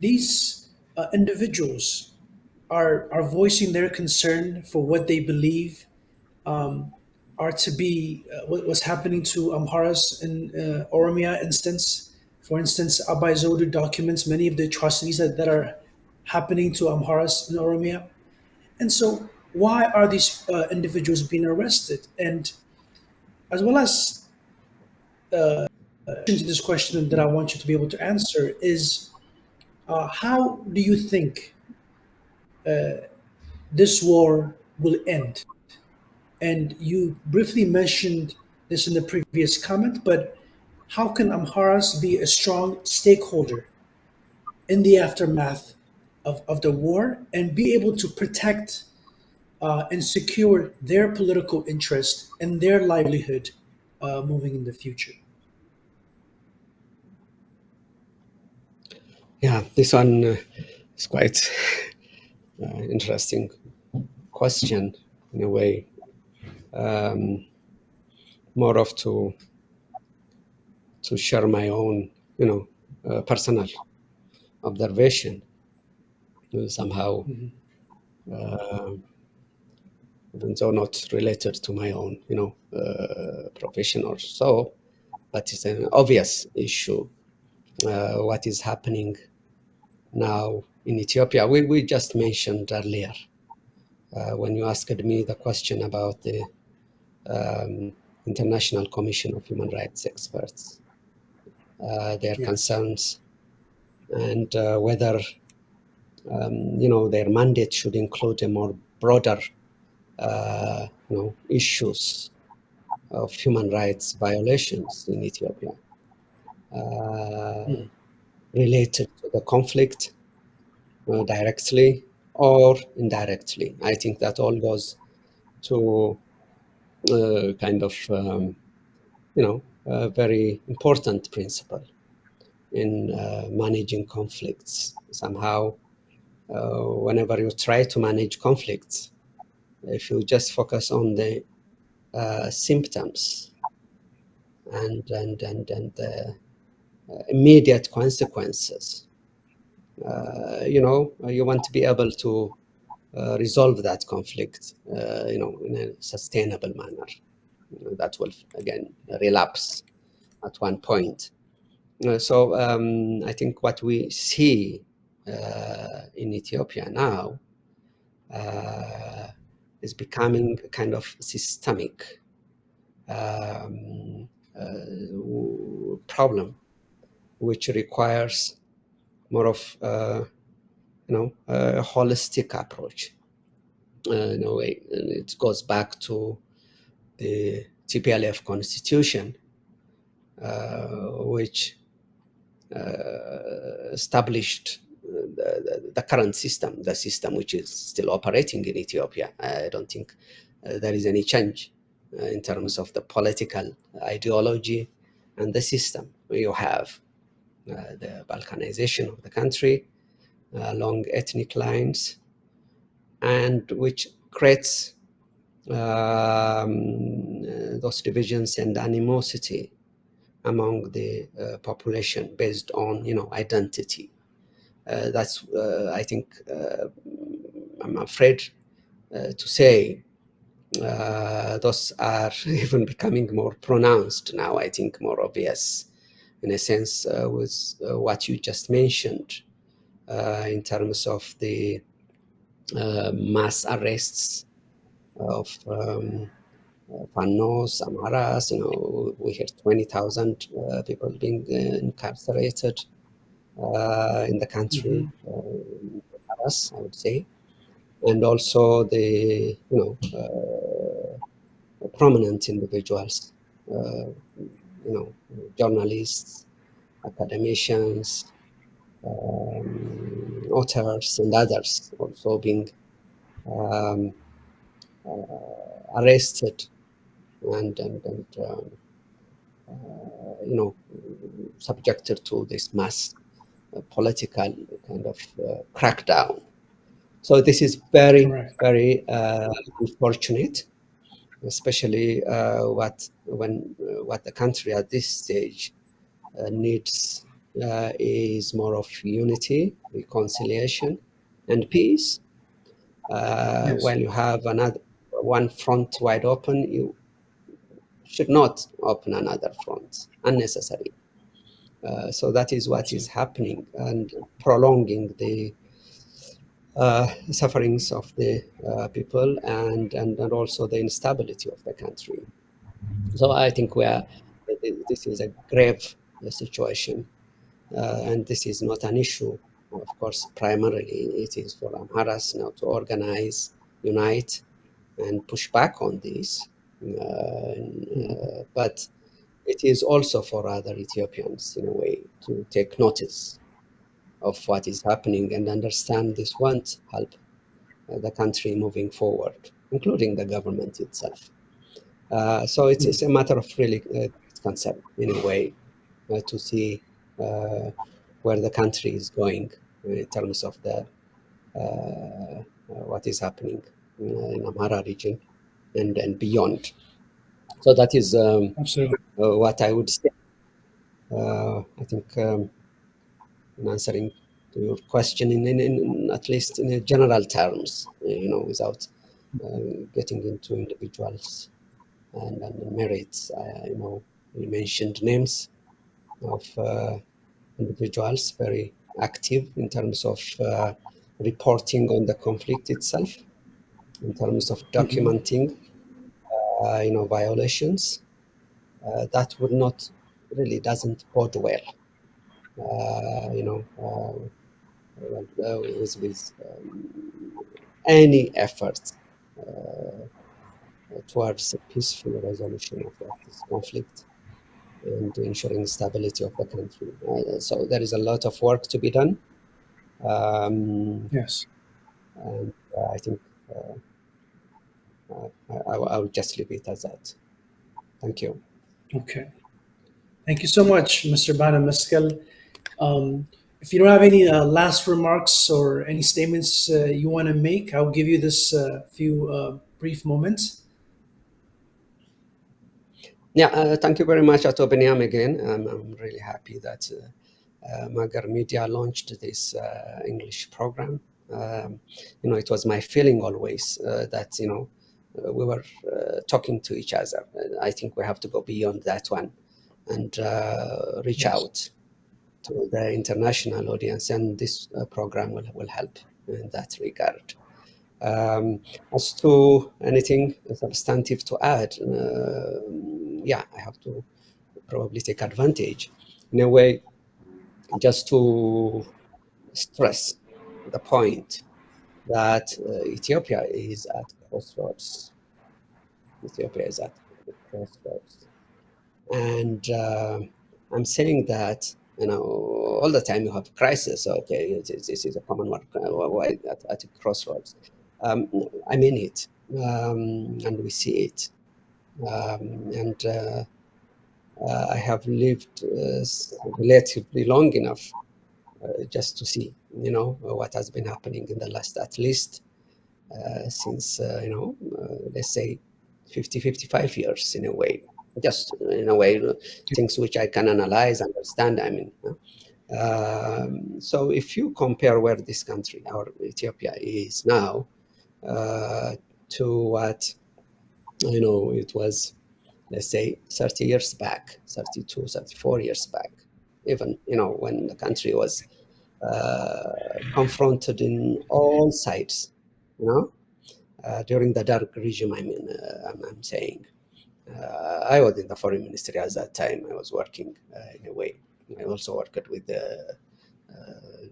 These individuals are voicing their concern for what they believe are to be what's happening to Amharas in Oromia instance. For instance, Abai Zodu documents many of the atrocities that are happening to Amharas in Oromia. And so, why are these individuals being arrested? And as well as to this question that I want you to be able to answer is, how do you think this war will end? And you briefly mentioned this in the previous comment, but how can Amharas be a strong stakeholder in the aftermath of the war and be able to protect and secure their political interest and their livelihood moving in the future? Yeah, this one is quite interesting question in a way. More of to share my own, personal observation, somehow, even though not related to my own, profession or so, but it's an obvious issue. What is happening now in Ethiopia? We just mentioned earlier when you asked me the question about the International Commission of Human Rights Experts, their Yes. concerns, and whether their mandate should include a more broader issues of human rights violations in Ethiopia Mm. related to the conflict directly or indirectly. I think that all goes to kind of a very important principle in managing conflicts. Somehow, whenever you try to manage conflicts, if you just focus on the symptoms and the immediate consequences. You want to be able to resolve that conflict, in a sustainable manner. That will again relapse at one point. So I think what we see in Ethiopia now uh, is becoming a kind of systemic um, problem, which requires more of a holistic approach. In a way, and it goes back to the TPLF constitution, which established the current system, the system which is still operating in Ethiopia. I don't think there is any change in terms of the political ideology and the system. You have the balkanization of the country along ethnic lines, and which creates those divisions and animosity among the population based on identity. That's I think I'm afraid to say those are even becoming more pronounced now. I think more obvious in a sense with what you just mentioned in terms of the mass arrests of Panos, Amharas. We hear 20,000 people being incarcerated in the country, Hmm. Amharas, I would say, and also the prominent individuals, uh, journalists, academicians, authors, and others also being um, arrested and subjected to this mass political kind of crackdown. So this is very, Correct. very unfortunate, especially what the country at this stage needs is more of unity, reconciliation, and peace. Yes. While you have another one front wide open, you should not open another front unnecessarily. So that is what is Absolutely. happening and prolonging the sufferings of the people and also the instability of the country. So I think this is a grave situation, and this is not an issue. Of course, primarily it is for Amharas now to organize, unite, and push back on this. Mhm. But it is also for other Ethiopians, in a way, to take notice of what is happening and understand this won't help the country moving forward, including the government itself. So it's a matter of really concern, in a way, to see uh, where the country is going in terms of the what is happening in Amhara region and beyond. So that is Absolutely. what I would say. I think in answering to your question in at least in a general terms, without getting into individuals and merits. We mentioned names of individuals very active in terms of reporting on the conflict itself, in terms of Hmm. documenting, violations. That would not really doesn't bode well. With any effort towards a peaceful resolution of this conflict and ensuring stability of the country. So there is a lot of work to be done, Yes. and I think I will just leave it as that. Thank you. Okay. Thank you so much, Mr. Bana Meskel. If you don't have any last remarks or any statements you want to make, I'll give you this few brief moments. Yeah, thank you very much, Ato Biniam, again. I'm really happy that Magar Media launched this English program. It was my feeling always that, we were talking to each other. I think we have to go beyond that one and reach Yes. out to the international audience, and this program will help in that regard. As to anything substantive to add, yeah, I have to probably take advantage in a way just to stress the point that Ethiopia is at crossroads. Ethiopia is at the crossroads. And I'm saying that, all the time you have crisis. Okay, this is a common one. Why at a crossroads? I mean it, and we see it. And I have lived relatively long enough just to see, what has been happening in the last, at least since, let's say 50, 55 years in a way. Just in a way, things which I can analyze, understand. I mean, so if you compare where this country, our Ethiopia, is now to what, it was, let's say 30 years back, 32, 34 years back, even, when the country was confronted in all sides, during the dark regime. I mean, I'm saying. I was in the foreign ministry at that time. I was working in a way. I also worked with the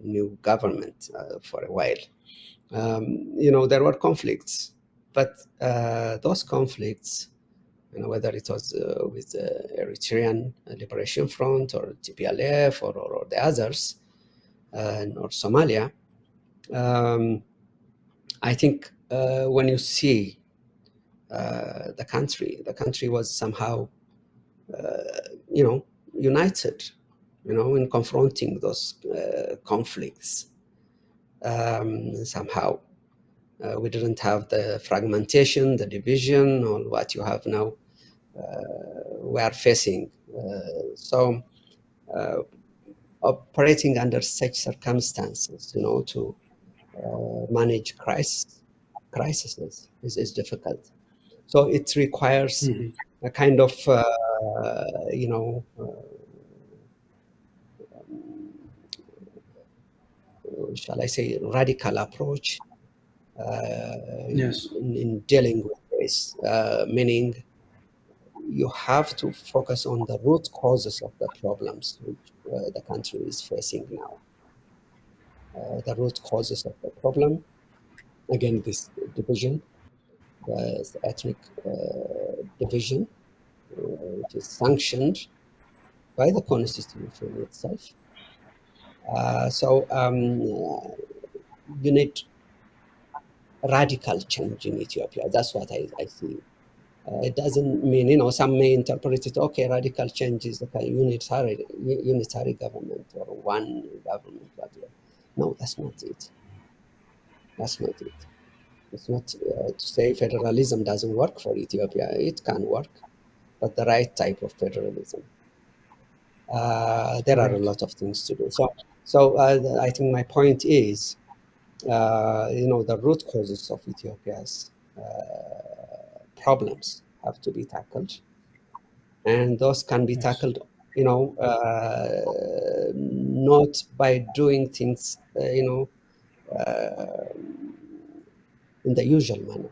new government for a while. There were conflicts, but those conflicts, whether it was with the Eritrean Liberation Front or TPLF or the others, or Somalia, I think when you see the country was somehow, united, in confronting those conflicts. Somehow, we didn't have the fragmentation, the division, or what you have now. We are facing. So, operating under such circumstances, to manage crises is difficult. So it requires Mhm. a kind of, you know, shall I say, radical approach Yes. in dealing with this, meaning you have to focus on the root causes of the problems which the country is facing now. The root causes of the problem, again, this division, the ethnic division, which is sanctioned by the constitution itself. So you need radical change in Ethiopia. That's what I see. It doesn't mean, some may interpret it, okay, radical change is like a unitary government or one government. Whatever. No, that's not it. That's not it. It's not to say federalism doesn't work for Ethiopia. It can work, but the right type of federalism. There are a Correct. lot of things to do. So I think my point is, the root causes of Ethiopia's problems have to be tackled, and those can be Yes. tackled, not by doing things, uh, in the usual manner.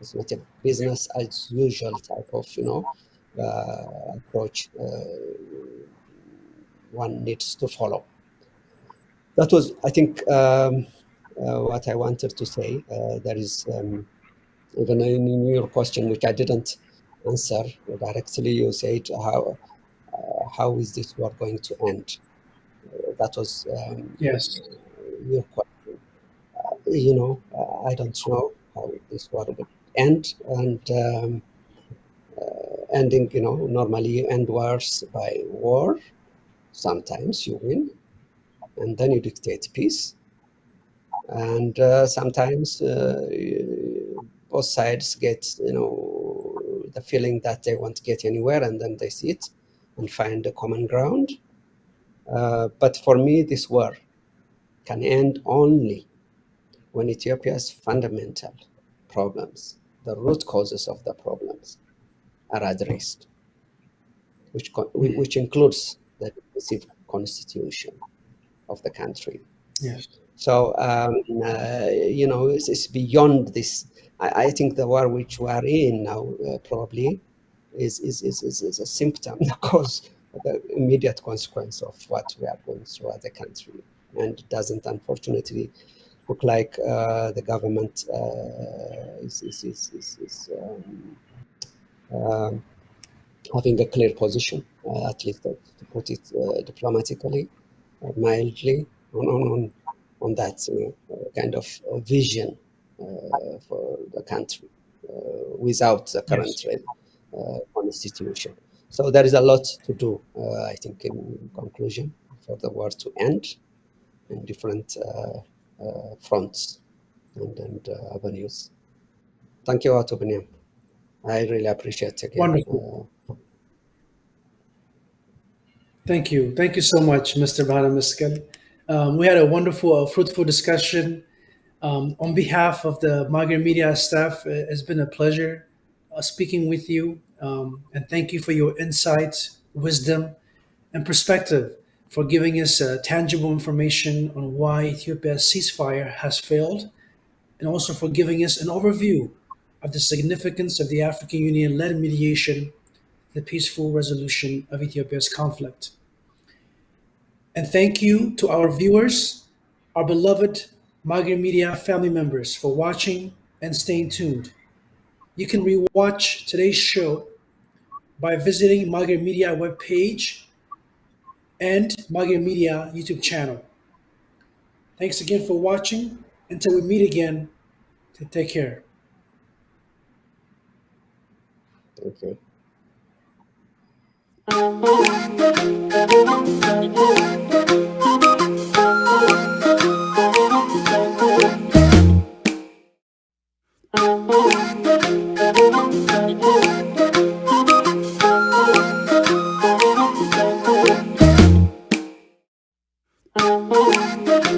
It's not a business as usual type of, approach one needs to follow. That was, I think, what I wanted to say. There is, even in your question, which I didn't answer directly, you said, how is this war going to end? That was Yes. your question. I don't know how this war would end, and ending, normally you end wars by war. Sometimes you win, and then you dictate peace, and sometimes both sides get, the feeling that they won't get anywhere, and then they sit and find a common ground. But for me, this war can end only when Ethiopia's fundamental problems, the root causes of the problems, are addressed, which includes the divisive constitution of the country. Yes. So, it's beyond this. I think the war which we are in now probably is a symptom, the cause, the immediate consequence of what we are going through as a country. And it doesn't, unfortunately, look like the government is having a clear position, at least to put it diplomatically or mildly, on that kind of vision for the country without the current Yes. constitution. So there is a lot to do, I think, in conclusion, for the war to end in different fronts and avenues. Thank you, Biniam. I really appreciate again. Wonderful. Thank you. Thank you so much, Mr. Bana Miskel. We had a wonderful, fruitful discussion. On behalf of the Migrant Media staff, it's been a pleasure speaking with you. And thank you for your insights, wisdom, and perspective for giving us tangible information on why Ethiopia's ceasefire has failed, and also for giving us an overview of the significance of the African Union led mediation, the peaceful resolution of Ethiopia's conflict. And thank you to our viewers, our beloved Migrant Media family members, for watching and staying tuned. You can rewatch today's show by visiting Migrant Media webpage and Migrant Media YouTube channel. Thanks again for watching. Until we meet again, take care. Thank you.